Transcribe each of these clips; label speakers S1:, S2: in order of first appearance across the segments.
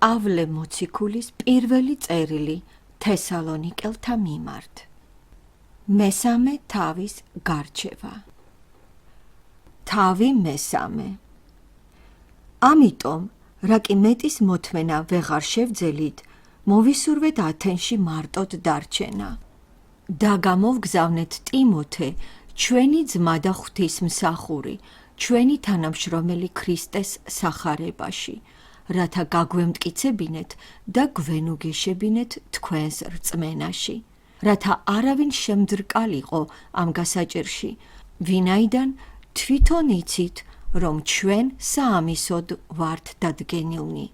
S1: პავლე მოციქულის პირველი წერილი თესალონიკელთა მიმართ. მესამე თავის გარჩევა. თავი მესამე. ამიტომ, რა კი მეტის მოთმენა ვეღარ შევძელით, მოვისურვეთ ათენში მარტოდ დარჩენა. და გამოვგზავნეთ ტიმოთე, ჩვენი ძმა და ღვთისმსახური, ჩვენი თანამშრომელი ქრისტეს სახარებაში, რათა გაგვემტკიცებინეთ და გვენუგეშებინეთ თქვენს რწმენაში, რათა არავინ შემძრკალიყო ამ გასაჭირში, ვინაიდან თვითონ იცით, რომ ჩვენ საამისოდ ვართ დადგენილნი,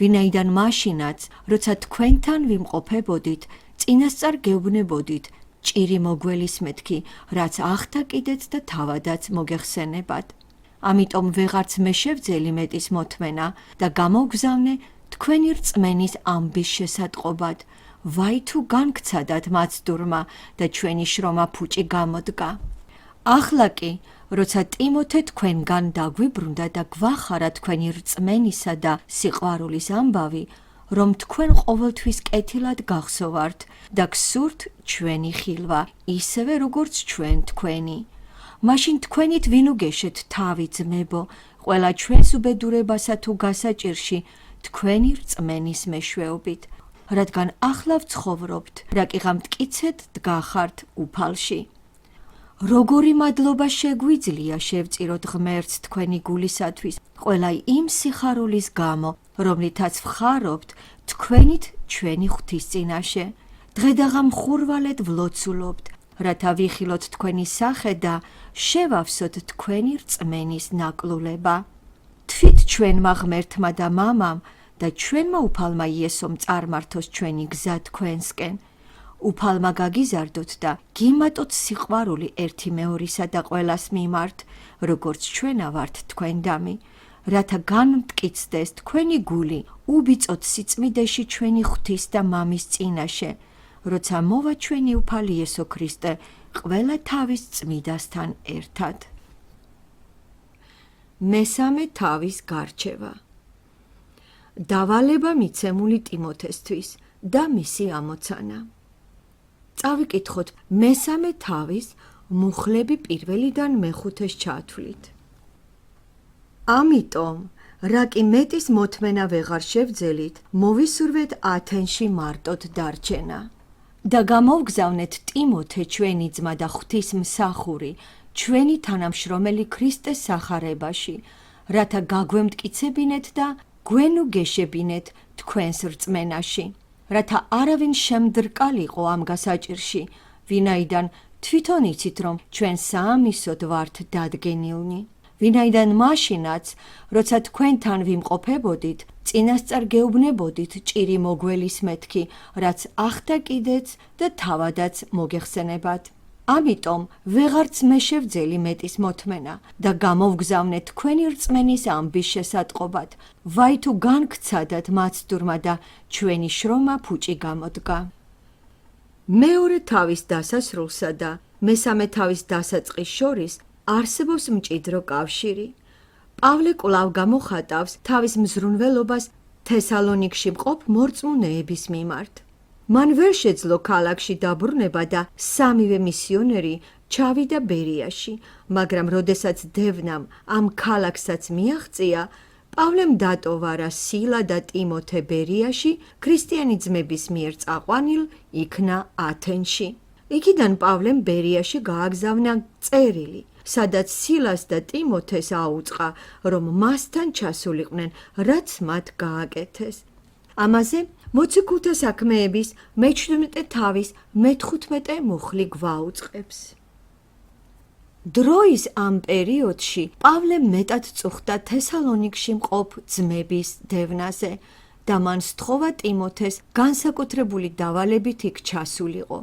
S1: ვინაიდან მაშინაც, როცა თქვენთან ვიმყოფებოდით, წინასწარ გეუბნებოდით, ჭირი მოგველისმეთქი, რაც ახთა კიდეც და თავადაც მოგეხსენებათ. ამიტომ ვეღარც მე შევძელი მეტის მოთმენა და გამოვგზავნე თქვენი რწმენის ამბის შესატყობად, ვაი თუ განგცადათ მაცდურმა და ჩვენი შრომა ფუჭი გამოდგა. ახლა კი, როცა ტიმოთე თქვენგან დაგვიბრუნდა და გვახარა თქვენი რწმენისა და სიყვარულის ამბავი, რომ თქვენ ყოველთვის კეთილად გახსოვართ და გსურთ ჩვენი ხილვა, ისევე როგორც ჩვენ თქვენი. მაშინ თქვენით ვინუგეშეთ თავი ძმებო, ყველა ჩვენს უბედურებასა თუ გასაჭირში თქვენი რწმენის მეშვეობით, რადგან ახლა ვცხოვრობთ, რა კი ღამტკიცედ დგახართ უფალში. როგორი მადლობა შეგვიძლია შევწიროთ ღმერთს თქვენი გულისათვის, ყველა იმ სიხარულის გამო, რომლითაც ვხარობთ თქვენით ჩვენი ღვთისწინაშე. დღე და ღამ ხურვალედ ვლოცულობთ, რათა ვიხილოთ თქვენი სახე და შევავსოთ თქვენი რწმენის ნაკლულება. თვით ჩვენმა ღმერთმა და მამამ და ჩვენმა უფალმა იესომ წარმართოს ჩვენი გზა თქვენსკენ. უფალმა გაგიზარდოთ და გიმატოთ სიყვარული ერთი მეორისა და ყველას მიმართ, როგორც ჩვენა ვართ თქვენდამი, რათა განმტკიცდეს თქვენი გული უბიწოთ სიწმიდეში ჩვენი ღვთის და მამის წინაშე, როცა მოვა ჩვენი უფალი იესო ქრისტე ყველა თავის წმიდასთან ერთად. მესამე თავის გარჩევა. დავალება მიცემული ტიმოთესთვის და მისი ამოცანა. წავიკითხოთ მესამე თავის მუხლები პირველიდან მეხუთეს ჩათვლით. ამიტომ, რა კი მეტის მოთმენა ვეღარ შევძელით, მოვისურვეთ ათენში მარტოდ დარჩენა. და გამოვგზავნეთ ტიმოთე, ჩვენი ძმა და ღვთისმსახური, ჩვენი თანამშრომელი ქრისტეს სახარებაში, რათა გაგვემტკიცებინეთ და გვენუგეშებინეთ თქვენს რწმენაში, რათა არავინ შემდრკალიყო ამ გასაჭირში, ვინაიდან თვითონ იცით, რომ ჩვენ საამისოდ ვართ დადგენილნი. ვინაიდან მაშინაც, როცა თქვენთან ვიმყოფებოდით, წინასწარ გეუბნებოდით ჭირი მოგველისმეთქი, რაც ახთა კიდეც და თავადაც მოგეხსენებათ. ამიტომ ვეღარც მე შევძელი მეტის მოთმენა და გამოვგზავნე თქვენი რწმენის ამბის შესატყობად, ვაი თუ განგცადათ მაცდურმა და ჩვენი შრომა ფუჭი გამოდგა. მეორე თავის დასასრულსა და მესამე თავის დასაწყის შორის არსებობს მჭიდრო კავშირი. პავლე კვლავ გამოხატავს თავის მზრუნველობას თესალონიკში მყოფ მორწმუნეების მიმართ. მან ვერ შეძლო ქალაქში დაბრუნება და სამივე მისიონერი ჩავიდა ბერიაში, მაგრამ როდესაც დევნამ ამ ქალაქსაც მიაღწია, პავლემ დატოვარა სილა და ტიმოთე ბერიაში, ქრისტიანი ძმების მიერ წაყვანილ იქნა ათენში. იქიდან პავლემ ბერიაში გააგზავნა წერილი, სადაც სილას და ტიმოთეს აუწყა, რომ მასთან ჩასულიყვნენ, რაც მათ გააკეთეს. ამაზე მოციქულთა საქმეების მე-17 თავის მე-15 მუხლი გვაუწყებს. დროის ამ პერიოდში პავლე მეტად წუხდა თესალონიკში მყოფ ძმების დევნაზე და მან სთხოვა ტიმოთეს განსაკუთრებული დავალებით იქ ჩასულიყო.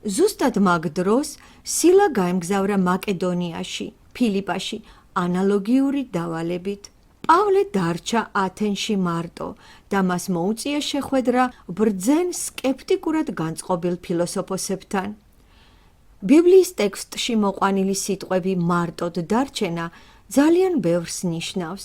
S1: ზუსტად მაგ დროს სილა გაემგზავრა მაკედონიაში, ფილიპაში, ანალოგიური დავალებით. პავლე დარჩა ათენში მარტო და მას მოუწია შეხვედრა ბრძენ სკეპტიკურად განწყობილ ფილოსოფოსებთან. ბიბლიის ტექსტში მოყვანილი სიტყვები მარტოდ დარჩენა ძალიან ბევრს ნიშნავს.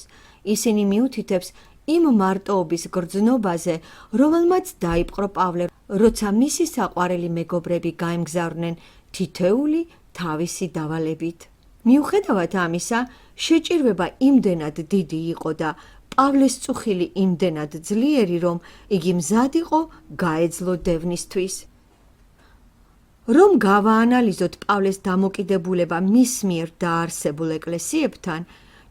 S1: ისინი მიუთითებს იმ მარტოობის გრძნობაზე, რომელმაც დაიპყრო პავლე, როცა მისი საყვარელი მეგობრები გაემგზავრნენ თითეული თავისი დავალებით. მიუხედავად ამისა, შეჭირვება იმდენად დიდი იყო და პავლეს წუხილი იმდენად ძლიერი, რომ იგი მზად იყო გაეძლო დევნისთვის. რომ გავაანალიზოთ პავლეს დამოკიდებულება მის მიერ დაარსებულ ეკლესიებთან,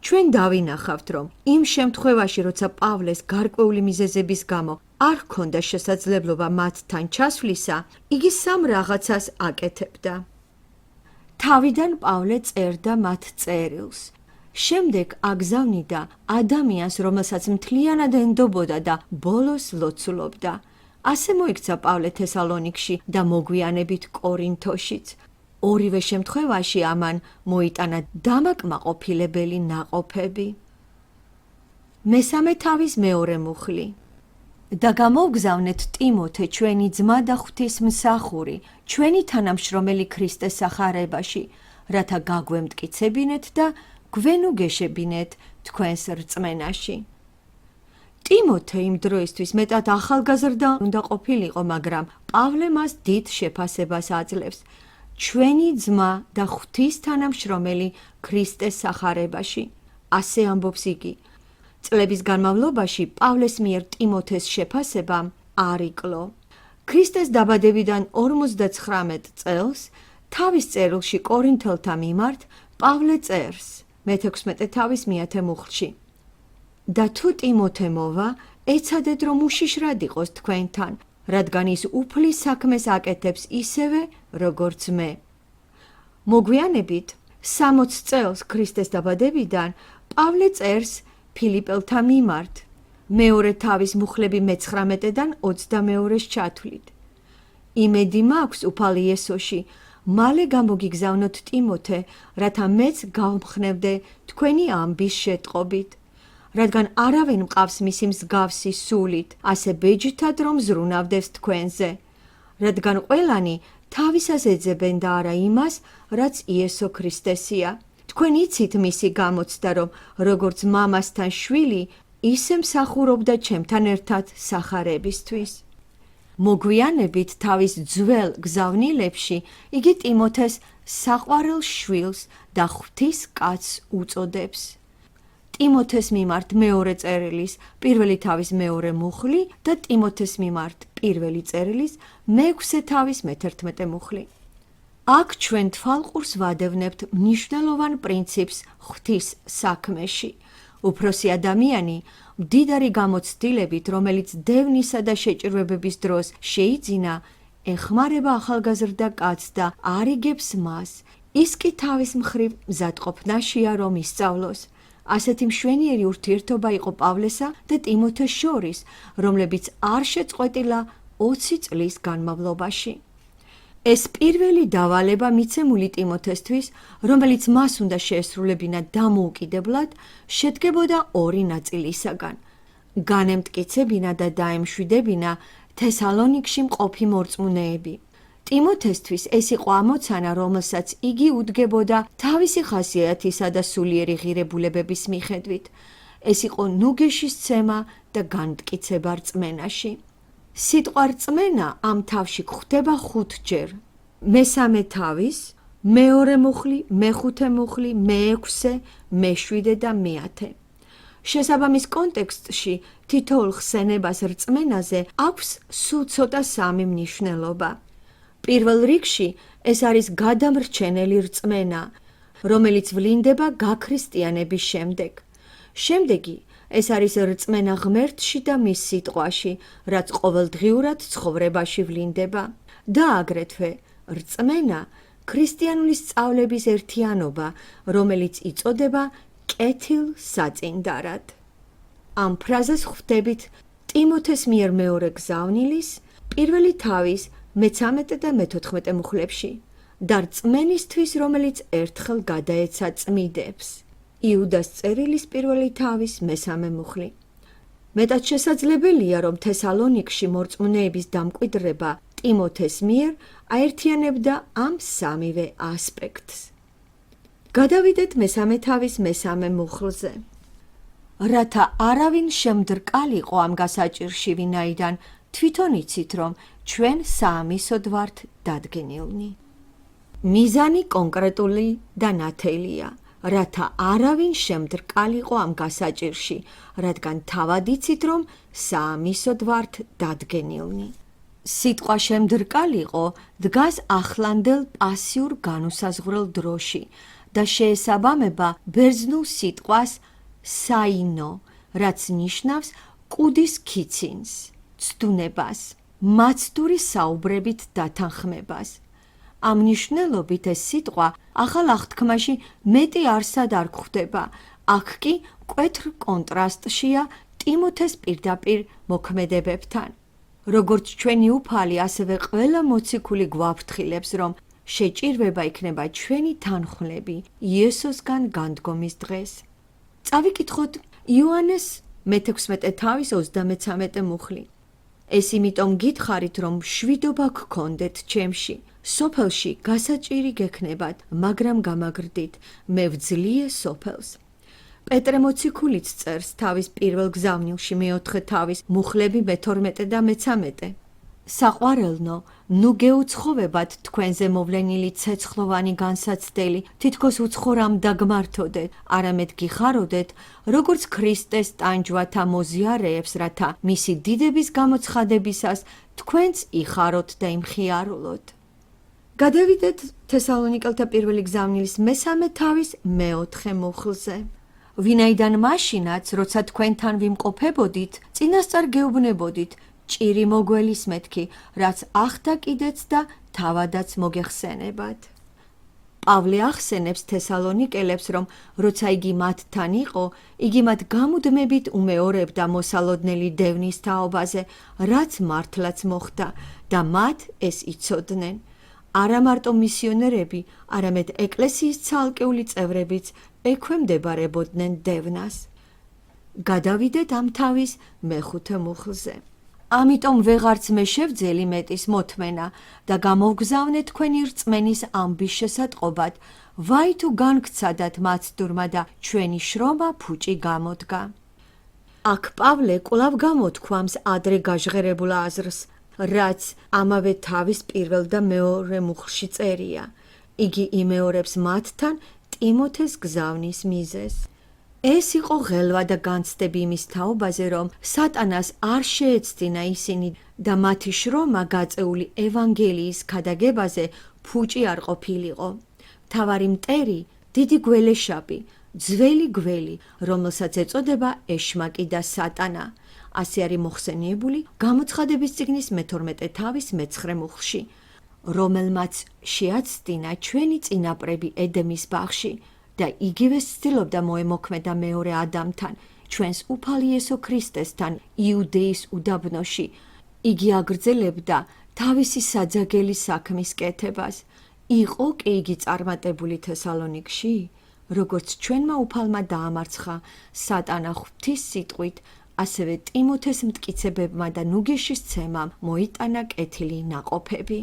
S1: ჩვენ დავინახავთ, რომ იმ შემთხვევაში, როცა პავლეს გარკვეული მიზეზების გამო არ ჰქონდა შესაძლებლობა მათთან ჩასვლისა, იგი სამ რაღაცას აკეთებდა. თავიდან პავლე წერდა მათ წერილს. შემდეგ აგზავნიდა ადამიანს, რომელსაც მთლიანად ენდობოდა და ბოლოს ლოცულობდა. ასე მოიქცა პავლე თესალონიკში და მოგვიანებით კორინთოშიც. ორივე შემთხვევაში ამან მოიტანა დამაკმაყოფილებელი ნაყოფები. მესამე თავის მეორე მუხლი. და გამოვგზავნეთ ტიმოთე, ჩვენი ძმა და ღვთისმსახური, ჩვენი თანამშრომელი ქრისტეს სახარებაში, რათა გაგვემტკიცებინეთ და გვენუგეშებინეთ თქვენს რწმენაში. ტიმოთე იმ დროისთვის მეტად ახალგაზრდა უნდა ყოფილიყო, მაგრამ პავლე მას დიდ შეფასებას აძლევს. ჩვენი ძმა და ღვთის თანამშრომელი ქრისტეს სახარებაში. ასე ამბობს იგი. წლების განმავლობაში პავლეს მიერ ტიმოთეს შეფასებამ არ იკლო. ქრისტეს დაბადებიდან 59 წელს თავის წერილში კორინთელთა მიმართ პავლე წერს მე-16 თავის მე-10 მუხლში. და თუ ტიმოთე მოვა, ეცადეთ რომ უშიშრად იყოს თქვენთან, რადგან ის უფლის საქმეს აკეთებს ისევე, როგორც მე. მოგვიანებით, 60 წელს ქრისტეს დაბადებიდან, პავლე წერს ფილიპელთა მიმართ, მეორე თავის მუხლები მე-19-დან 22-ს ჩათვლით. იმედი მაქვს უფალ იესოში, მალე გამოგიგზავნოთ ტიმოთე, რათა მეც გავმხნევდე თქვენი ამბის შეტყობით. რადგან არავინ მყავს მისი მსგავსი სულით, ასე ბეჯითად რომ ზრუნავდეს თქვენზე. რადგან ყველანი თავისას ეძებენ და არა იმას, რაც იესო ქრისტესია. თქვენ იცით მისი გამოცდა, რომ როგორც მამასთან შვილი, ისე მსახურობდა ჩემთან ერთად სახარებისთვის. მოგვიანებით თავის ძველ გზავნილებში იგი ტიმოთეს საყვარელ შვილს და ღვთის კაცს უწოდებს. ტიმოთეს მიმართ მეორე წერილის პირველი თავის მეორე მუხლი და ტიმოთეს მიმართ პირველი წერილის მე-6 თავის მე-11 მუხლი. აქ ჩვენ თვალყურს ვადევნებთ მნიშვნელოვან პრინციპს ღვთის საქმეში. უფროსი ადამიანი მდიდარი გამოცდილებით, რომელიც დევნისა და შეჭირვებების დროს შეიძინა, ეხმარება ახალგაზრდა კაცს და არიგებს მას. ის კი თავის მხრივ მზადყოფნაშია, რომ ისწავლოს. ასეთი მშვენიერი ურთიერთობა იყო პავლესა და ტიმოთეს შორის, რომლებიც არ შეწყვეტილა 20 წლის განმავლობაში. ეს პირველი დავალება მიცემული ტიმოთესთვის, რომელიც მას უნდა შეესრულებინა დამოუკიდებლად, შედგებოდა ორი ნაწილისაგან. განემტკიცებინა და დაემშვიდებინა თესალონიკში მყოფი მორწმუნეები. ტიმოთესთვის ეს იყო ამოცანა, რომელსაც იგი უდგებოდა თავისი ხასიათისა და სულიერი ღირებულებების მიხედვით. ეს იყო ნუგეშისცემა და განმტკიცება რწმენაში. სიტყვა რწმენა ამ თავში გვხვდება 5ჯერ. მესამე თავის, მეორე მუხლი, მე-5 მუხლი, მე-6, მე-7 და მე-10. შესაბამის კონტექსტში თითოეულ ხსენებას რწმენაზე აქვს სულ ცოტა სამი მნიშვნელობა. პირველ რიგში ეს არის გადამრჩენელი რწმენა, რომელიც ვლინდება გაქრისტიანების შემდეგ. შემდეგი ეს არის რწმენა ღმერთში და მის სიტყვაში, რაც ყოველდღიურად ცხოვრებაში ვლინდება. და აგრეთვე რწმენა ქრისტიანული სწავლების ერთიანობა, რომელიც იწოდება კეთილ საწინდარად. ამ ფრაზას ხვდებით ტიმოთეს მიერ მეორე გზავნილის პირველი თავის მე-13 და მე-14 მუხლებში და რწმენისთვის, რომელიც ერთხელ გადაეცა წმიდებს. იუდას წერილის პირველი თავის მე-3 მუხლი. მეტად შესაძლებელია, რომ თესალონიკში მორწმუნეების დამკვიდრება ტიმოთეს მიერ აერთიანებდა ამ სამივე ასპექტს. გადავიდეთ მესამე თავის მე-3 მუხლზე. რათა არავინ შემდრკალიყო ამ გასაჭირში, ვინაიდან თვითონ იცით, რომ ჩვენ საამისოდ ვართ დადგენილნი. მიზანი კონკრეტული და ნათელია, რათა არავინ შემდრკალიყო ამ გასაჭირში, რადგან თავად იცით, რომ საამისოდ ვართ დადგენილნი. სიტყვა შემდრკალიყო დგას ახლანდელ პასიურ განუსაზღვრელ დროში და შეესაბამება ბერძნულ სიტყვას საინო, რაც ნიშნავს კუდის ქიცინს, ცდუნებას, მაცდური საუბრებით დათანხმებას. ამ მნიშვნელობით ეს სიტყვა ახალ აღთქმაში მეტი არსად არ გვხვდება, აქ კი მკვეთრ კონტრასტშია ტიმოთეს პირდაპირ მოქმედებებთან. როგორც ჩვენი უფალი, ასევე ყველა მოციქული გვაფრთხილებს, რომ შეჭირვება იქნება ჩვენი თანხმლები იესოსგან განდგომის დღეს. წავიკითხოთ იოანეს მე-16 თავის 33 მუხლი. ეს იმიტომ გითხარით, რომ მშვიდობა გქონდეთ ჩემში, სოფელში გასაჭირი გექნებათ, მაგრამ გამაგრდით, მე ვძლიე სოფელს. პეტრე მოციქულიც წერს თავის პირველ გზავნილში მე-4 თავის მუხლები მე-12 და მე-13. საყვარელნო, ნუ გეუცხოვებათ თქვენზე მოვლენილი ცეცხლოვანი განსაცდელი, თითქოს უცხორამ დაგმართოდეთ, არამედ გიხაროდეთ, როგორც ქრისტეს ტანჯვათა მოზიარეებს, რათა მისი დიდების გამოცხადებისას თქვენც იხაროთ და იმხიარულოთ. გადავიდეთ თესალონიკელთა პირველი გზავნილის მე-3 თავის მე-4 მუხლზე. ვინაიდან მაშინაც, როცა თქვენთან ვიმყოფებოდით, წინასწარ გეუბნებოდით, ჭირი მოგველისმეთქი, რაც ახდა კიდეც და თავადაც მოგეხსენებათ. პავლე ახსენებს თესალონიკელებს, რომ როცა იგი მათთან იყო, იგი მათ გამუდმებით უმეორებდა მოსალოდნელი დევნის თაობაზე, რაც მართლაც მოხდა და მათ ეს იცოდნენ. არა მარტო მისიონერები, არამედ ეკლესიის ცალკეული წევრებიც ექვემდებარებოდნენ დევნას. გადავიდეთ ამ თავის მე-5 მუხლზე. ამიტომ ვეღარც მე შევძელი მეტის მოთმენა და გამოვგზავნე თქვენი რწმენის ამბის შესატყობად, ვაი თუ განგცადათ მაცდურმა და ჩვენი შრომა ფუჭი გამოდგა. აქ პავლე კვლავ გამოთქვამს ადრე გაჟღერებულ აზრს, რაც ამავე თავის პირველ და მეორე მუხლში წერია. იგი იმეორებს მათთან ტიმოთეს გზავნის მიზეზს. ეს იყო ღელვა და განცდები იმის თაობაზე, რომ სატანას არ შეეცდინა ისინი და მათი შრომა გაწეული ევანგელიის ქადაგებაზე ფუჭი არ ყოფილიყო. მთავარი მტერი დიდი გველეშაპი, ძველი გველი, რომელსაც ეწოდება ეშმაკი და სატანა. ასე არის მოხსენიებული გამოცხადების წიგნის მე-12 თავის მე-9 მუხლში, რომელმაც შეაცდინა ჩვენი წინაპრები ედემის ბაღში და იგივე ცდილობდა მოემოქმედა მეორე ადამთან, ჩვენს უფალ იესო ქრისტესთან იუდეის უდაბნოში. იგი აგრძელებდა თავისი საძაგელი საქმის კეთებას. იყო კი იგი წარმატებული თესალონიკში, როგორც ჩვენმა უფალმა დაამარცხა სატანა ღვთის სიტყვით, ასევე ტიმოთეს მტკიცებებმა და ნუგეშის ცემამ მოიტანა კეთილი ნაყოფები.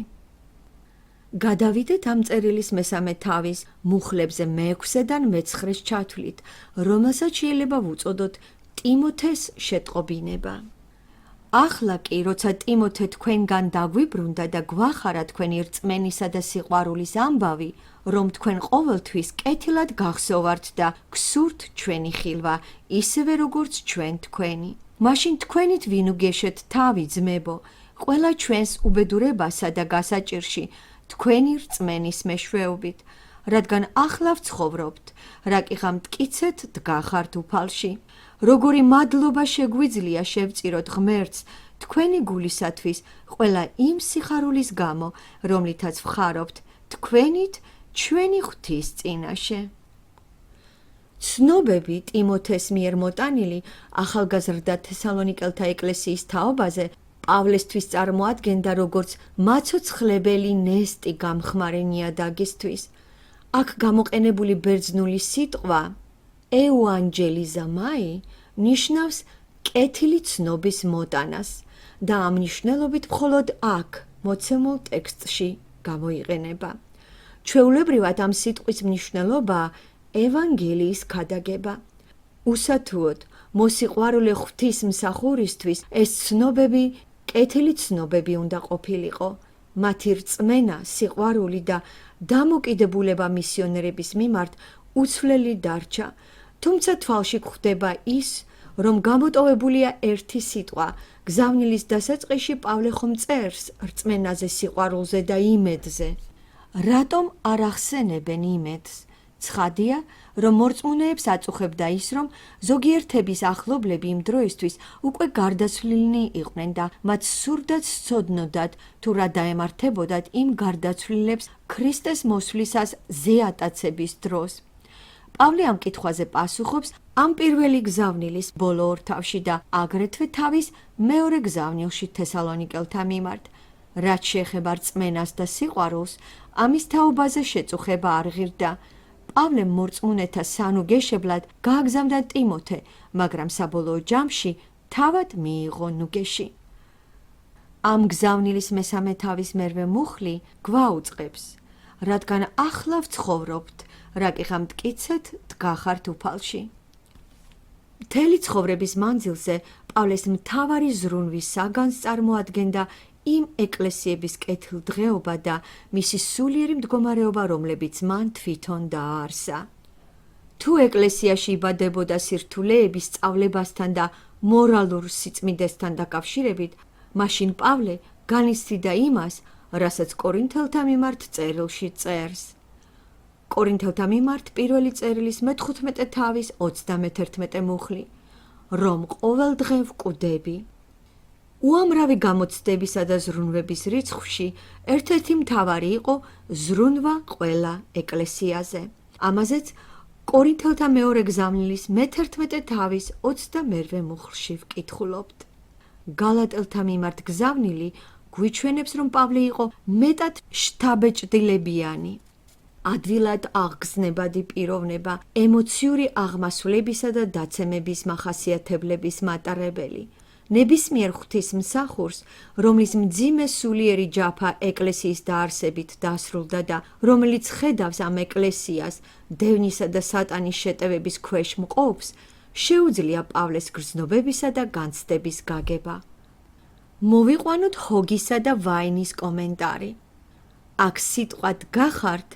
S1: გადავიდეთ ამ წერილის მე-3 თავის მუხლებზე მე-6-დან მე-9-ს ჩათვლით, რომელსაც შეიძლება ვუწოდოთ ტიმოთეს შეტყობინება. ახლა კი, როცა ტიმოთე თქვენგან დაგვიბრუნდა და გვახარა თქვენი რწმენისა და სიყვარულის ამბავი, რომ თქვენ ყოველთვის კეთილად გახსოვართ და გსურთ ჩვენი ხილვა, ისევე როგორც ჩვენ თქვენი. მაშინ თქვენით ვინუგეშეთ თავი ძმებო, ყველა ჩვენს უბედურებასა და გასაჭირში, თქვენი რწმენის მეშვეობით, რადგან ახლა ვცხოვრობთ, რა კი მტკიცეთ დგახართ უფალში. როგორი მადლობა შეგვიძლია შევწიროთ ღმერთს თქვენი გულისათვის ყველა იმ სიხარულის გამო, რომლითაც ვხარობთ თქვენით ჩვენი ღვთის წინაშე. ცნობები ტიმოთეს მიერ მოტანილი ახალგაზრდა თესალონიკელთა ეკლესიის თაობაზე პავლესთვის წარმოადგენდა როგორც მაცოცხლებელი ნესტი გამხმარე ნიადაგისთვის. აქ გამოყენებული ბერძნული სიტყვა ეუანჯელიზამაი ნიშნავს კეთილი ცნობის მოტანას და ამ მნიშვნელობით მხოლოდ აქ მოცემულ ტექსტში გამოიყენება. ჩვეულებრივად ამ სიტყვის მნიშვნელობაა ევანგელიის ქადაგება. უსათუოდ, მოსიყვარულე ღვთისმსახურისთვის ეს ცნობები კეთილი ცნობები უნდა ყოფილიყო. მათი რწმენა, სიყვარული და დამოკიდებულება მისიონერების მიმართ უცვლელი დარჩა, თუმცა თვალში გვხვდება ის, რომ გამოტოვებულია ერთი სიტყვა. გზავნილის დასაწყისში პავლე ხომ წერს რწმენაზე, სიყვარულზე და იმედზე. რატომ არ ახსენებენ იმედს? ცხადია, რომ მორწმუნეებს აწუხებდა ის, რომ ზოგიერთების ახლობლები იმ დროისთვის უკვე გარდაცვლილნი იყვნენ და მათ სურდათ სცოდნოდათ თუ რა დაემართებოდათ იმ გარდაცვლილებს ქრისტეს მოსვლისას ზეატაცების დროს. პავლე ამ კითხვაზე პასუხობს ამ პირველი გზავნილის ბოლო ორთავში და აგრეთვე თავის მეორე გზავნილში თესალონიკელთა მიმართ. რაც შეეხება რწმენას და სიყვარულს, ამის თაობაზე შეწუხება არ ღირდა. პავლემ მორწმუნეთა სანუგეშებლად გააგზავნა ტიმოთე, მაგრამ საბოლოო ჯამში თავად მიიღო ნუგეში. ამ გზავნილის მესამე თავის მერვე მუხლი გვაუწყებს, რადგან ახლა ვცხოვრობთ, რაკიღა მტკიცეთ დგახართ უფალში. მთელი ცხოვრების მანძილზე პავლეს მთავარი ზრუნვის საგანს წარმოადგენდა იმ ეკლესიების კეთილდღეობა და მისი სულიერი მდგომარეობა, რომლებიც მან თვითონ დააარსა. თუ ეკლესიაში იბადებოდა სირთულეების სწავლებასთან და მორალურ სიწმიდესთან დაკავშირებით, მაშინ პავლე განიცდიდა იმას, რასაც კორინთელთა მიმართ წერილში წერს. კორინთელთა მიმართ პირველი წერილის მე-15 თავის 31 მუხლი, რომ ყოველ დღე ვკვდები. უამრავი გამოცდებისა და ზრუნვების რიცხვში ერთ-ერთი მთავარი იყო ზრუნვა ყველა ეკლესიაზე. ამაზეც კორინთელთა მეორე გზავნილის მე-11 თავის 22 მუხლში ვკითხულობთ. გალატელთა მიმართ გზავნილი გვიჩვენებს, რომ პავლე იყო მეტად შთაბეჭდილებიანი. ადვილად აღგზნებადი პიროვნება, ემოციური აღმასვლებისა და დაცემების მახასიათებლების მატარებელი. ნებისმიერ ღვთისმსახურს, რომლის მძიმე სულიერი ჯაფა ეკლესიის დაარსებით დასრულდა და რომელიც ხედავს ამ ეკლესიას დევნისა და სატანის შეტევების ქვეშ მყოფს, შეუძლია პავლეს გრძნობებისა და განცდების გაგება. მოვიყვანოთ ჰოგისა და ვაინის კომენტარი. აქ სიტყვა დგახართ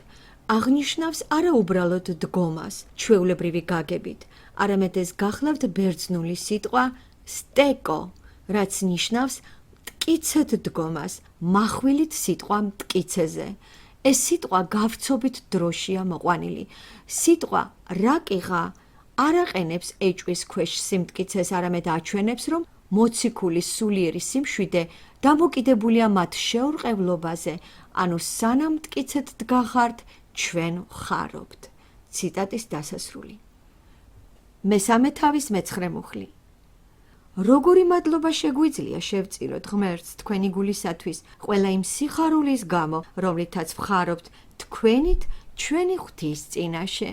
S1: აღნიშნავს არა უბრალოდ დგომას, ჩვეულებრივი გაგებით, არამედ ეს გახლავთ ბერძნული სიტყვა სტეკო, რაც ნიშნავს მტკიცედ დგომას, מחვილით სიტყვა მტკიცეზე. ეს სიტყვა გავცობით დროშია მოყვანილი. სიტყვა რაკიღა არ აყენებს ეჭვის ქვეშ სიმტკიცეს, არამედ აჩვენებს, რომ მოციქული სულიერი სიმშვიდე დამოკიდებულია მათ შეურყევლობაზე, ანუ სანამ მტკიცედ დგახართ, ჩვენ ვხარობთ. ციტატის დასასრული. მესამე თავის მე-9 მუხლი. როგორი მადლობა შეგვიძლია შევწიროთ ღმერთს თქვენი გულისათვის, ყველა იმ სიხარულის გამო, რომლითაც ვხარობთ თქვენით ჩვენი ღვთის წინაშე.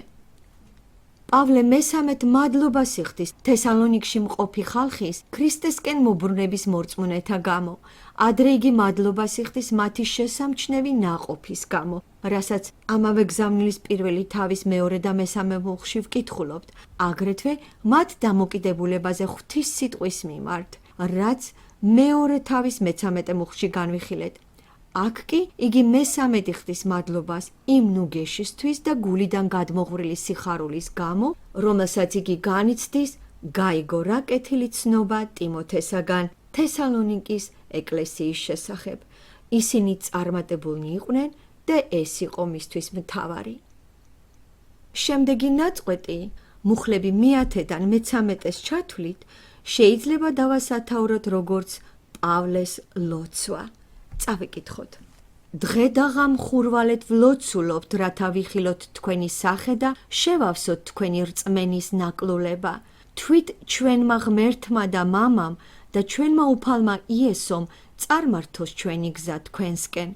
S1: პავლე მესამედ მადლობას იხდის თესალონიკში მყოფი ხალხის ქრისტესკენ მობრუნების მორწმუნეთა გამო. ადრე იგი მადლობას იხდის მათი შესამჩნევი ნაყოფის გამო, რასაც ამავე გზავნილის პირველი თავის მეორე და მესამე მუხლში ვკითხულობთ, აგრეთვე მათ დამოკიდებულებაზე ღვთის სიტყვის მიმართ, რაც მეორე თავის მე-13 მუხლში განვიხილეთ. აქ კი იგი მესამედ იხდის მადლობას იმ ნუგეშისთვის და გულიდან გადმოღვრილი სიხარულის გამო, რომელსაც იგი განიცდის გაიგო რა კეთილი ცნობა ტიმოთესაგან თესალონიკის ეკლესიის შესახებ. ისინი წარმატებულნი იყვნენ და ეს იყო მისთვის მთავარი. შემდეგი ნაწყვეტი, მუხლები მე-10-დან მე-13-ს ჩათვლით, შეიძლება დავასათაუროთ როგორც პავლეს ლოცვა. წავიკითხოთ. დღე და ღამ ხურვალეთ ვლოცულობთ, რათა ვიხილოთ თქვენი სახე და შევავსოთ თქვენი რწმენის ნაკლულება. თვით ჩვენმა ღმერთმა და მამამ და ჩვენმა უფალმა იესომ წარმართოს ჩვენი გზა თქვენსკენ.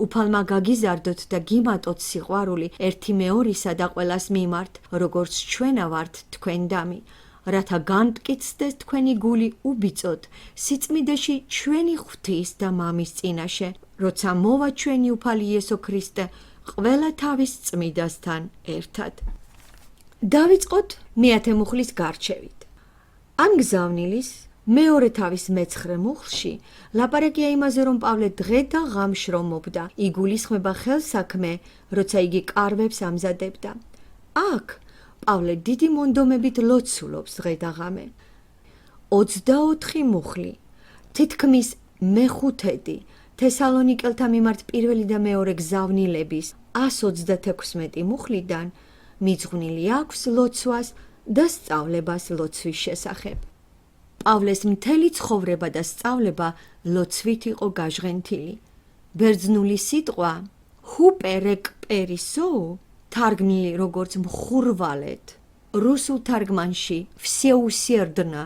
S1: უფალმა გაგიზარდოთ და გიმატოთ სიყვარული ერთი მეორისა და ყველას მიმართ, როგორც ჩვენა ვართ თქვენ დამი, რათა განმტკიცდეს თქვენი გული უბიწოდ სიწმიდეში ჩვენი ღვთის და მამის წინაშე, როცა მოვა ჩვენი უფალი იესო ქრისტე ყველა თავის წმიდასთან ერთად. დავიწყოთ მე-10 მუხლის გარჩევით. ამ გზავნილის მეორე თავის მეცხრე მუხლში ლაპარაკია იმაზე, რომ პავლე დღე და ღამ შრომობდა, იგულისხმება ხელსაქმე, როცა იგი კარვებს ამზადებდა. აქ პავლე დიდი მონდომებით ლოცულობს დღე და ღამე. 24 მუხლი, თითქმის მეხუთედი თესალონიკელთა მიმართ პირველი და მეორე გზავნილების 136 მუხლიდან მიძღვნილი აქვს ლოცვას და სწავლებას ლოცვის შესახებ. პავლეს მთელი ცხოვრება და სწავლება ლოცვით იყო გაჟღენთილი. ბერძნული სიტყვა ჰუპერეკპერისოუ, თარგმნილი როგორც მხურვალეთ, რუსულ თარგმანში всеусердно,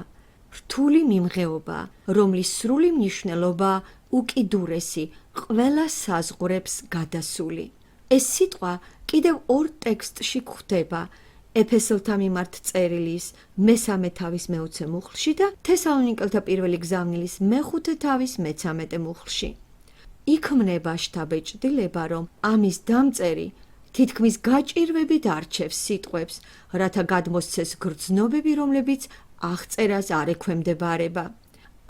S1: რთული მიმღეობა, რომლის სრული მნიშვნელობა უკიდურესი, ყველა საზღვრებს გადასული. ეს სიტყვა კიდევ ორ ტექსტში გვხვდება, ეფესელთა მიმართ წერილის მესამე თავის მეოცე მუხლში და თესალონიკელთა პირველი გზავნილის მეხუთე თავის მე-13 მუხლში. იქმნება შთაბეჭდილება, რომ ამის დამწერი თითქმის გაჭირვებით არჩევს სიტყვებს, რათა გადმოსცეს გრძნობები, რომლებიც აღწერას არ ექვემდებარება.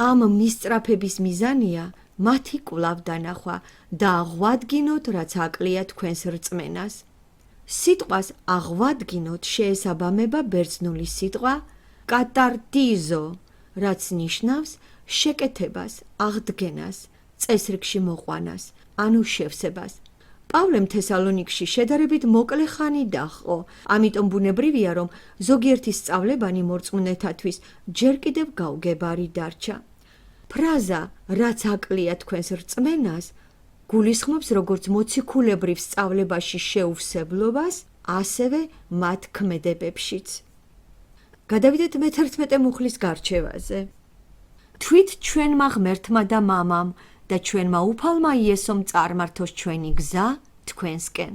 S1: ამ მისწრაფების მიზანია მათი კვლავ დანახვა და აღვადგინოთ, რაც აკლია თქვენს რწმენას. სიტყვას აღვადგინოთ შეესაბამება ბერძნული სიტყვა კატარტიზო, რაც ნიშნავს შეკეთებას, აღდგენას, წესრიგში მოყვანას, ანუ შევსებას. პავლემ თესალონიკში შედარებით მოკლე ხანი დაჰყო, ამიტომ ბუნებრივია, რომ ზოგიერთი სწავლებანი მორწმუნეთათვის ჯერ კიდევ გაუგებარი დარჩა. ფრაზა რაც აკლია თქვენს რწმენას გულისხმობს როგორც მოციქულებრივ სწავლებაში შეუვსებლობას, ასევე მათ ქმედებებშიც. გადავიდეთ მე-11 მუხლის გარჩევაზე. თვით ჩვენმა ღმერთმა და მამამ და ჩვენმა უფალმა იესომ წარმართოს ჩვენი გზა თქვენსკენ.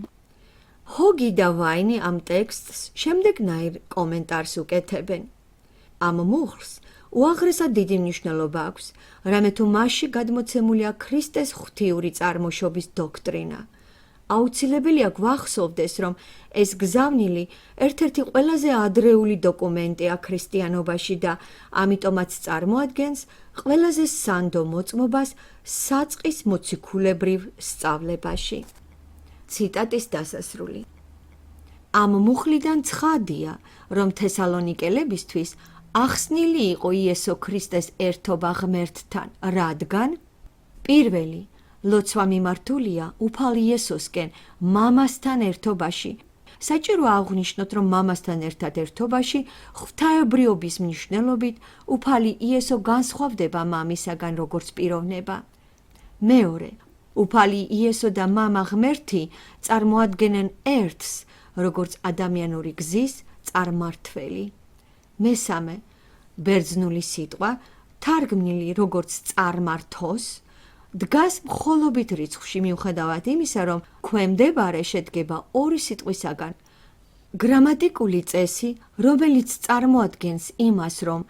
S1: ჰოგი და ვაინი ამ ტექსტს შემდეგნაირ კომენტარს უკეთებენ. ამ მუხლს უაღრესად დიდი მნიშვნელობა აქვს, რამე თუ მასში გადმოცემულია ქრისტეს ღვთიური წარმოშობის დოქტრინა. აუცილებელია გვახსოვდეს, რომ ეს გზავნილი ერთ-ერთი ყველაზე ადრეული დოკუმენტია ქრისტიანობაში და ამიტომაც წარმოადგენს ყველაზე სანდო მოწმობას საწყის მოციქულებრივ სწავლებაში. ციტატის დასასრული. ამ მუხლიდან ცხადია, რომ თესალონიკელებისთვის ახსნილი იყო იესო ქრისტეს ერთობა ღმერთთან, რადგან პირველი ლოცვა მიმართულია უფალ იესოსკენ მამასთან ერთობაში. საჭიროა აღვნიშნოთ, რომ მამასთან ერთად ერთობაში ღვთაებრიობის მნიშვნელობით უფალი იესო განსხვავდება მამისაგან როგორც პიროვნება. მეორე, უფალი იესო და მამა ღმერთი წარმოადგენენ ერთს, როგორც ადამიანური გზის წარმართველი. მესამე, ბერძნული სიტყვა, თარგმნილი როგორც წარმართოს, დგას მხოლობით რიცხვში მიუხედავად იმისა, რომ ქვემდებარე შედგება ორი სიტყვისაგან. გრამატიკული წესი, რომელიც წარმოადგენს იმას, რომ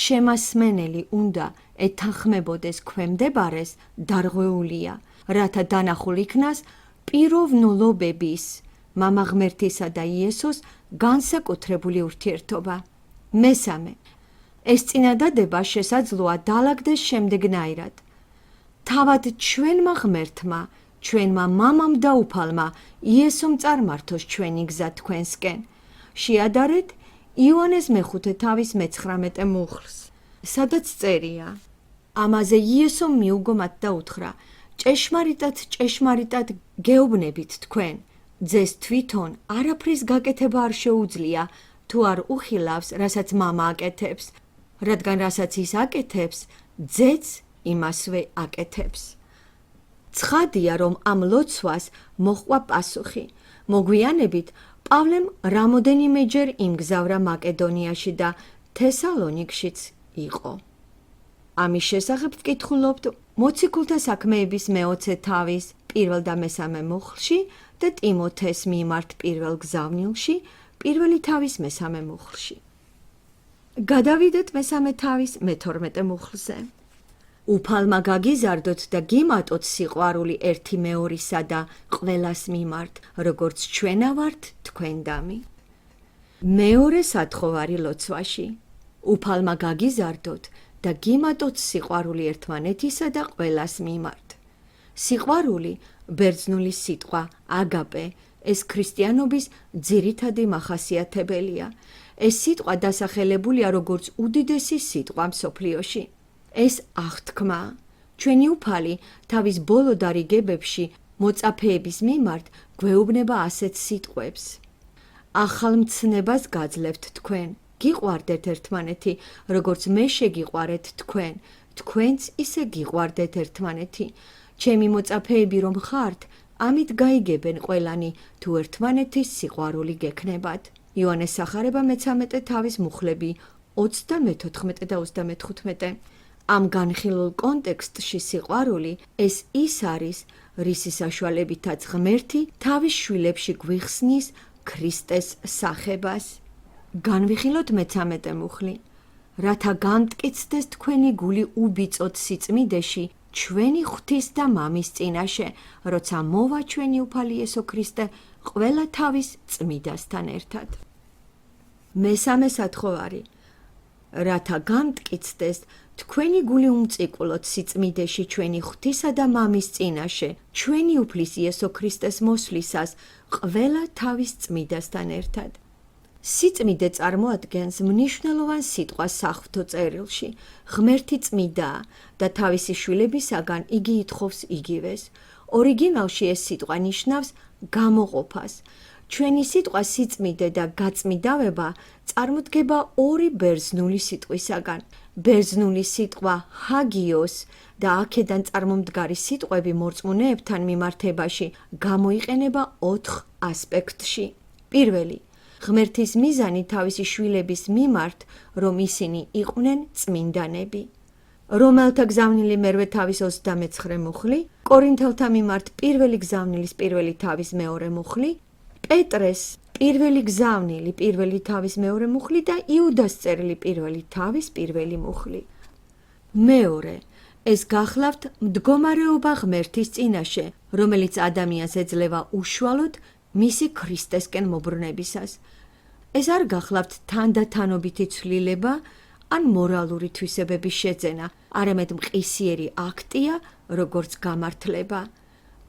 S1: შემასმენელი უნდა ეთანხმებოდეს ქვემდებარეს, დარღვეულია, რათა დანახულ იქნას პიროვნულობების, მამა ღმერთისა და იესოს განსაკუთრებული ურთიერთობა. მესამე, ეს წინადადება შესაძლოა დაალაგდეს შემდეგნაირად. თავად ჩვენმა ღმერთმა, ჩვენმა მამამ და უფალმა იესომ წარმართოს ჩვენი გზა თქვენსკენ. შეადარეთ იოანეს მეხუთე თავის მე-19 მუხლს, სადაც წერია. ამაზე იესომ მიუგო მათ და უთხრა: ჭეშმარიტად გეუბნებით თქვენ, ძეს თვითონ არაფრის გაკეთება არ შეუძლია, თუ არ უხილავს, რასაც მამა აკეთებს, რადგან რასაც ის აკეთებს, ძეც იმასვე აკეთებს. ცხადია, რომ ამ ლოცვას მოჰყვა პასუხი. მოგვიანებით პავლემ რამოდენიმეჯერ იმგზავრა მაკედონიაში და თესალონიკშიც იყო. ამის შესახებ ვკითხულობთ მოციქულთა საქმეების მე-20 თავის 1 და მე-3 მუხლში და ტიმოთეს მიმართ პირველ გზავნილში, 1 თავის მე-3 მუხლში. გადავიდეთ მე-3 თავის მე-12 მუხლზე. უფალმა გაგიზარდოთ და გიმატოთ სიყვარული ერთი მეორისა და ყველას მიმართ, როგორც ჩვენა ვართ თქვენდამი. მეორე სათხოვარი ლოცვაში. უფალმა გაგიზარდოთ და გიმატოთ სიყვარული ერთმანეთისა და ყველას მიმართ. სიყვარული, ბერძნული სიტყვა აგაპე, ეს ქრისტიანობის ძირითადი მახასიათებელია. ეს სიტყვა დასახელებულია როგორც უდიდესი სიტყვა მსოფლიოში. ეს აღთქმა, ჩვენი უფალი თავის ბოლო დარიგებებში მოწაფეების მიმართ გვეუბნება ასეთ სიტყვებს. ახალ მცნებას გაძლევთ თქვენ, გიყვარდეთ ერთმანეთი, როგორც მე შეგიყვარეთ თქვენ, თქვენც ისე გიყვარდეთ ერთმანეთი. ჩემი მოწაფეები რომ ხართ, ამით გაიგებენ ყველანი, თუ ერთმანეთის სიყვარული გექნებათ. იოანეს სახარება მე-13 თავის მუხლები 34 და 35. ამ განხილულ კონტექსტში სიყვარული ეს ის არის, რისი საშუალებითაც ღმერთი თავის შვილებში გვიხსნის ქრისტეს სახებას. განვიხილოთ მე-13 მუხლი. რათა გამტკიცდეს თქვენი გული უბიწოდ სიწმიდეში, ჩვენი ღვთის და მამის წინაშე, როცა მოვა ჩვენი უფალი იესო ქრისტე ყველა თავის წმიდასთან ერთად. მესამე სათხოვარი. რათა გამტკიცდეს თქვენი გული უმწიკვლოდ სიწმიდეში ჩვენი ღვთისა და მამის წინაშე, ჩვენი უფლის იესო ქრისტეს მოსვლისას ყველა თავის წმიდასთან ერთად. სიწმიდე წარმოადგენს მნიშვნელოვან სიტყვას საღვთო წერილში. ღმერთი წმიდაა და თავისი შვილებისაგან იგი ითხოვს იგივეს. ორიგინალში ეს სიტყვა ნიშნავს გამოყოფას. ჩვენი სიტყვა სიწმიდე და გაწმიდავება წარმოდგება ორი ბერძნული სიტყვისაგან. ბერძნული სიტყვა ჰაგიოს და აქედან წარმომდგარი სიტყვები მორწმუნეებთან მიმართებაში გამოიყენება 4 ასპექტში. პირველი, ღმერთის მიზანი თავისი შვილების მიმართ, რომ ისინი იყვნენ წმინდანები. რომელთა გზავნილი მერვე თავის 29 მუხლი, კორინთელთა მიმართ პირველი გზავნილის პირველი თავის მეორე მუხლი, პეტრეს პირველი გზავნილი პირველი თავის მეორე მუხლი და იუდას წერილი პირველი თავის პირველი მუხლი. მეორე, ეს გახლავთ მდგომარეობა ღმერთის წინაშე, რომელიც ადამიანს ეძლევა უშუალოდ მისი ქრისტესკენ მობრუნებისას. ეს არ გახლავთ თანდათანობითი ცვლილება ან მორალური თვისებების შეძენა, არამედ მყისიერი აქტია, როგორც გამართლება.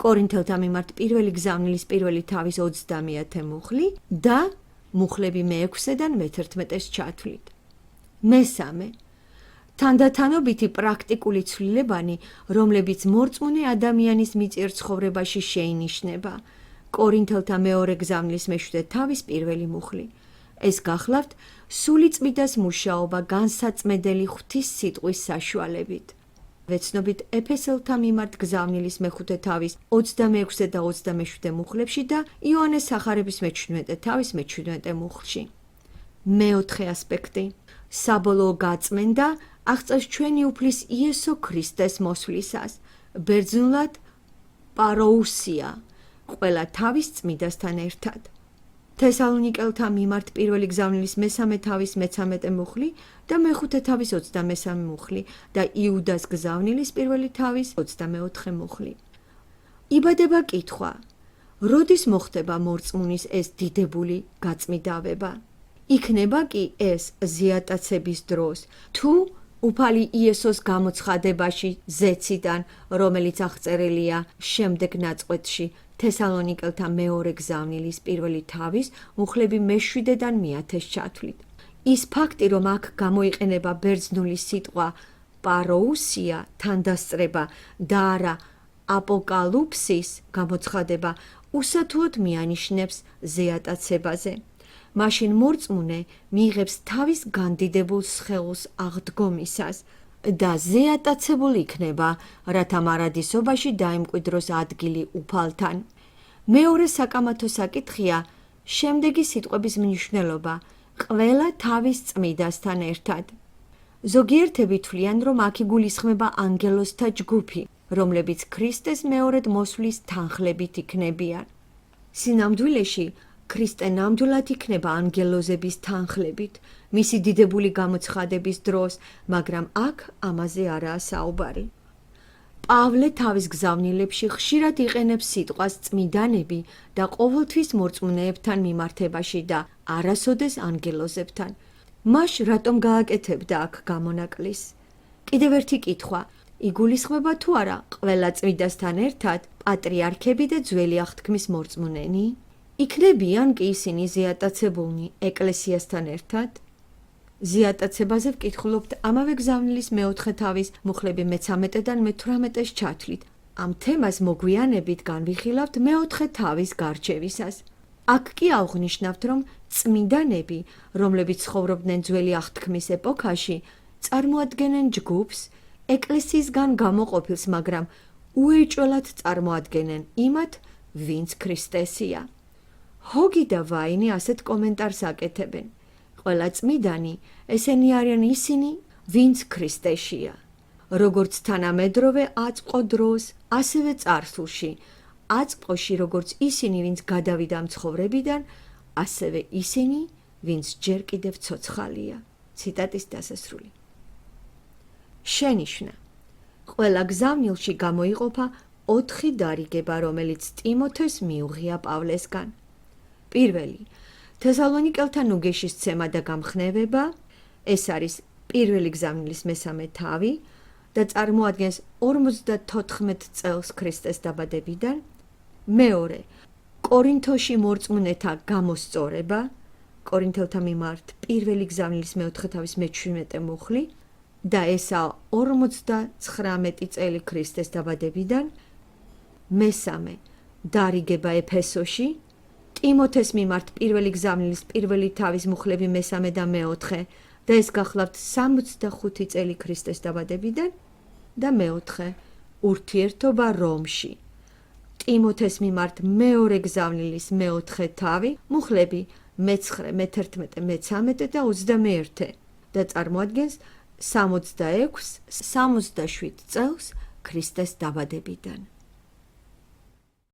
S1: კორინთელთა მიმართ პირველი გზავნილის პირველი თავის 30 მუხლი და მუხლები მე-6-დან მე-11-ს ჩათვლით. მესამე, თანდათანობითი პრაქტიკული ცვლილებანი, რომლებიც მორწმუნე ადამიანის მიწიერ ცხოვრებაში შეინიშნება. კორინთელთა მეორე გზავნილის მე-7 თავის პირველი მუხლი. ეს გახლავთ სული წმიდას მუშაობა განსაწმედელი ღვთის სიტყვის საშუალებით. ვეცნობით ეფესელთა მიმართ გზავნილის მე-5 თავის 26 და 27 მუხლებში და იოანეს სახარების მე-17 თავის მე-17 მუხლში. მეოთხე ასპექტი. საბოლოო გაწმენდა აღწევს ჩვენი უფლის იესო ქრისტეს მოსვლისას. ბერძნულად პაროუსია, ყველა თავის წმიდასთან ერთად. თესალონიკელთა მიმართ პირველი გზავნილის მე-3 თავის მე-13 მუხლი და მე-5 თავის 23 მუხლი და იუდას გზავნილის პირველი თავის 24 მუხლი. იბადება კითხვა, როდის მოხდება მორწმუნის ეს დიდებული გაწმიდავება? იქნება კი ეს ზიატაცების დროს, თუ უფალი იესოს გამოცხადებაში ზეციდან, რომელიც აღწერილია შემდეგ ნაწყვეტში, თესალონიკელთა მეორე გზავნილის პირველი თავის მუხლები მე-7-დან მე-10-ს ჩათვლით. ის ფაქტი, რომ აქ გამოიყენება ბერძნული სიტყვა პაროუსია, თანდასწრება და არა აპოკალიფსის გამოცხადება, უსათუოდ მიანიშნებს ზეატაცებაზე. მაშინ მორწმუნე მიიღებს თავის განდიდებულ სხეულს აღდგომისას და ზეატაცებულ იქნება, რათა მარადისობაში დაიმკვიდროს ადგილი უფალთან. მეორე საკამათო საკითხია შემდეგი სიტყვების მნიშვნელობა, ყველა თავის წმიდასთან ერთად. ზოგიერთები თვლიან, რომ აქ იგულისხმება ანგელოზთა ჯგუფი, რომლებიც ქრისტეს მეორედ მოსვლის თანხლებით იქნებიან. სინამდვილეში ქრისტე ნამდვილად იქნება ანგელოზების თანხლებით, მისი დიდებული გამოცხადების დროს, მაგრამ აქ ამაზე არაა საუბარი. პავლე თავის გზავნილებში ხშირად იყენებს სიტყვას წმიდანები და ყოველთვის მორწმუნეებთან მიმართებაში და არასოდეს ანგელოზებთან. მაშ რატომ გააკეთებდა აქ გამონაკლის? კიდევ ერთი კითხვა. იგულისხმება თუ არა ყველა წმიდასთან ერთად პატრიარქები და ძველი აღთქმის მორწმუნენი? იქნებიან კი ისინი ზიატაცებულნი ეკლესიასთან ერთად? ზიატაცებაზე ვკითხულობთ ამავე გზავნილის მეოთხე თავის მუხლები მე-13-დან მე-18-ს ჩათვლით. ამ თემას მოგვიანებით განვიხილავთ მეოთხე თავის გარჩევისას. აქ კი აღვნიშნავთ, რომ წმიდანები, რომლებიც ცხოვრობდნენ ძველი აღთქმის ეპოქაში, წარმოადგენენ ჯგუფს, ეკლესიისგან გამოყოფილს, მაგრამ უეჭველად წარმოადგენენ იმათ, ვინც ქრისტესია. ჰოგი და ვაინი ასეთ კომენტარს აკეთებენ. ყველა წმიდანი ესენი არიან ისინი, ვინც ქრისტეშია. როგორც თანამედროვე აწყო დროს, ასევე წარსულში, აწყოში როგორც ისინი, ვინც გადავიდა ამ ცხოვრებიდან, ასევე ისინი, ვინც ჯერ კიდევ ცოცხალია. ციტატის დასასრული. შენიშვნა. ყველა გზავნილში გამოიყოფა 4 დარიგება, რომელიც ტიმოთეს მიუღია პავლესგან. პირველი, თესალონიკელთან უგეშის ცემა და გამხნევება, ეს არის პირველი გზავნილის მესამე თავი და წარმოადგენს 54 წელს ქრისტეს დაბადებიდან. მეორე, კორინთოში მორწმუნეთა გამოსწორება, კორინთელთა მიმართ პირველი გზავნილის მეოთხე თავის მე-17 მუხლი და ესაა 59 წელი ქრისტეს დაბადებიდან. მესამე, დარიგება ეფესოში, ტიმოთეს მიმართ პირველი გზავნილის პირველი თავის მუხლები მე-3 და მე-4 და ეს გახლავთ 65 წელი ქრისტეს დაბადებიდან და მე-4, ურთიერთობა რომში. ტიმოთეს მიმართ მეორე გზავნილის მე-4 თავი, მუხლები მე-9, მე-11, მე-13 და 21 და წარმოადგენს 66-67 წელს ქრისტეს დაბადებიდან.